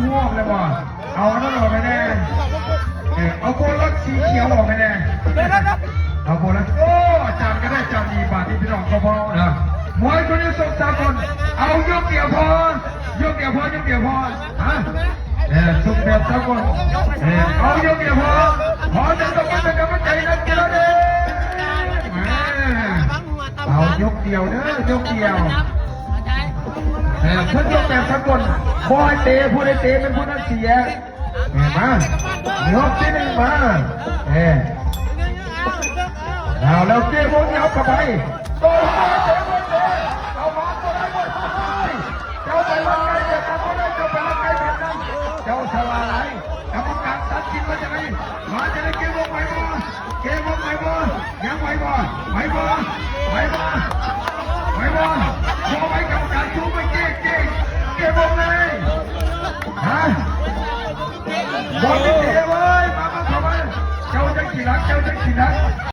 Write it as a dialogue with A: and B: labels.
A: ม่วงเลยบ่เอาอันนั้นออกไปแน่เอาโบลักสีเขียวออกไปแน่เอาโบลักโอ้จานก็ได้จานดีบาทที่พี่น้องเขาพอนะมวยคนนี้ส่ง3 คนเอายกเดียวพอยกเดียวพอยกเดียวพอฮะส่งแบบ3 คนเอายกเดียวพอจะต้องเป็นกำลังใจนักกีฬาเด้เอายกเดียวเด้อยกเดียวเพิ่งยกแบบ3 คนบอยเตะผู้ใดเตะเป็นผู้นั้นเสียมายกที่1มาเอาแล้วเกมวนยับเข้าไปโตมาเตะบอลเอามาตัวไหนบอลเจ้าไปลังไก่เด็ดนั้นเจ้าไปลังไก่เด็ดนั้นเจ้าสลาไหลกรรมการตัดสินว่าจะไงมาจะได้เกมวงไหวบ่เกมวงไหวบ่ยังไหวบ่ไหวบ่ไหวบ่ไหวบ่พอไหวกรรมการชูไปเกมวงเลยฮะบอลเตะไว้มาเข้ามาเจ้าจะกี่หลัก